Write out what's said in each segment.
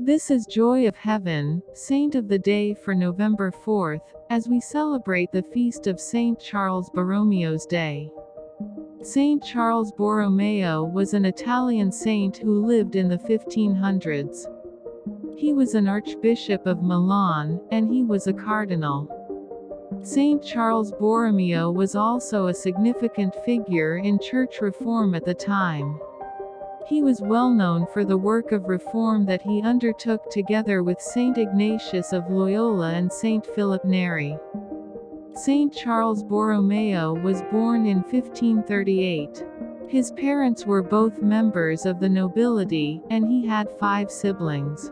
This is Joy of Heaven, Saint of the Day for November 4th, as we celebrate the feast of Saint Charles Borromeo's Day. Saint Charles Borromeo was an Italian saint who lived in the 1500s. He was an archbishop of Milan, and he was a cardinal. Saint Charles Borromeo was also a significant figure in church reform at the time. He was well known for the work of reform that he undertook together with Saint Ignatius of Loyola and Saint Philip Neri. Saint Charles Borromeo was born in 1538. His parents were both members of the nobility, and he had 5 siblings.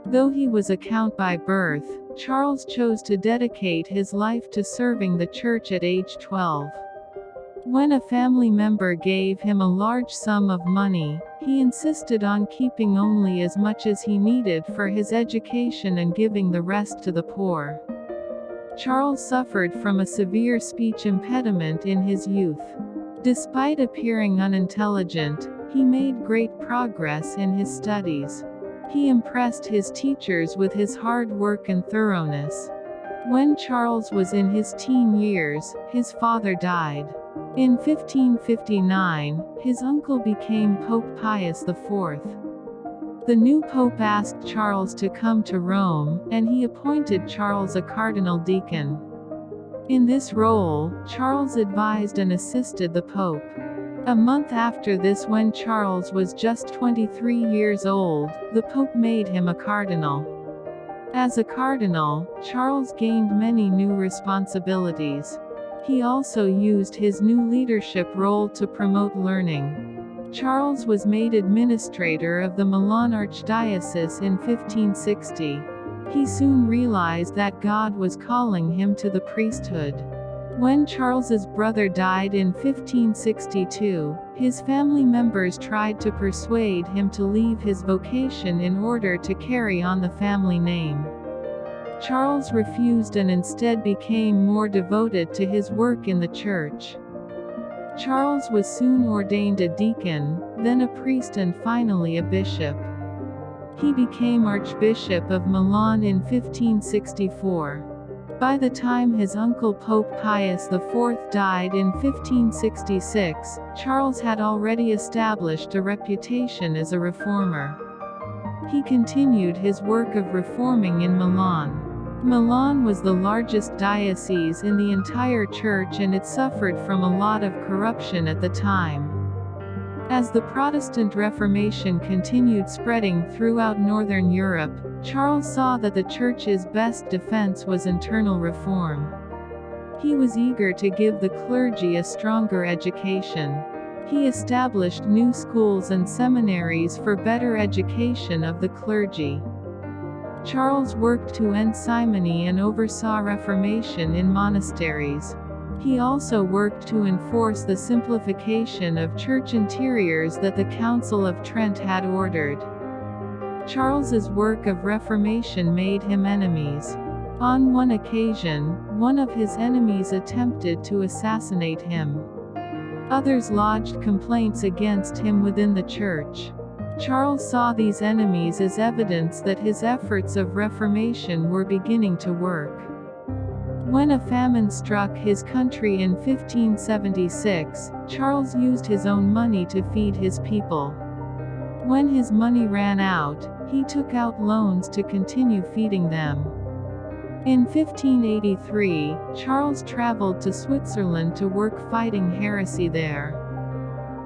Though he was a count by birth, Charles chose to dedicate his life to serving the church at age 12. When a family member gave him a large sum of money, he insisted on keeping only as much as he needed for his education and giving the rest to the poor. Charles suffered from a severe speech impediment in his youth. Despite appearing unintelligent, he made great progress in his studies. He impressed his teachers with his hard work and thoroughness. When Charles was in his teen years, his father died. In 1559, his uncle became Pope Pius IV. The new pope asked Charles to come to Rome, and he appointed Charles a cardinal deacon. In this role, Charles advised and assisted the pope. A month after this, when Charles was just 23 years old, the pope made him a cardinal. As a cardinal, Charles gained many new responsibilities. He also used his new leadership role to promote learning. Charles was made administrator of the Milan archdiocese in 1560. He soon realized that God was calling him to the priesthood. When Charles's brother died in 1562, his family members tried to persuade him to leave his vocation in order to carry on the family name. Charles refused and instead became more devoted to his work in the church. Charles was soon ordained a deacon, then a priest and finally a bishop. He became Archbishop of Milan in 1564. By the time his uncle Pope Pius IV died in 1566, Charles had already established a reputation as a reformer. He continued his work of reforming in Milan. Milan was the largest diocese in the entire church, and it suffered from a lot of corruption at the time. As the Protestant Reformation continued spreading throughout Northern Europe, Charles saw that the church's best defense was internal reform. He was eager to give the clergy a stronger education. He established new schools and seminaries for better education of the clergy. Charles worked to end simony and oversaw reformation in monasteries. He also worked to enforce the simplification of church interiors that the Council of Trent had ordered. Charles's work of reformation made him enemies. On one occasion, one of his enemies attempted to assassinate him. Others lodged complaints against him within the church. Charles saw these enemies as evidence that his efforts of reformation were beginning to work. When a famine struck his country in 1576, Charles used his own money to feed his people. When his money ran out, he took out loans to continue feeding them. In 1583, Charles traveled to Switzerland to work fighting heresy there.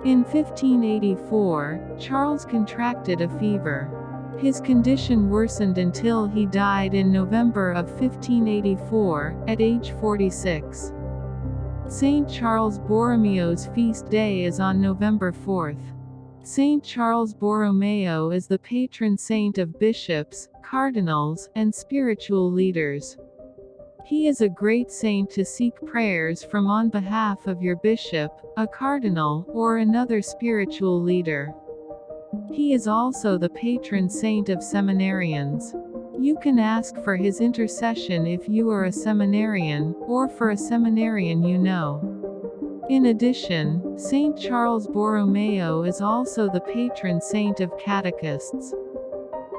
In 1584, Charles contracted a fever. His condition worsened until he died in November of 1584, at age 46. Saint Charles Borromeo's feast day is on November 4th. Saint Charles Borromeo is the patron saint of bishops, cardinals, and spiritual leaders. He is a great saint to seek prayers from on behalf of your bishop, a cardinal, or another spiritual leader. He is also the patron saint of seminarians. You can ask for his intercession if you are a seminarian, or for a seminarian you know. In addition, Saint Charles Borromeo is also the patron saint of catechists.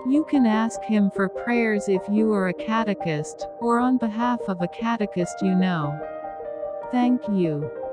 You can ask him for prayers if you are a catechist, or on behalf of a catechist you know. Thank you.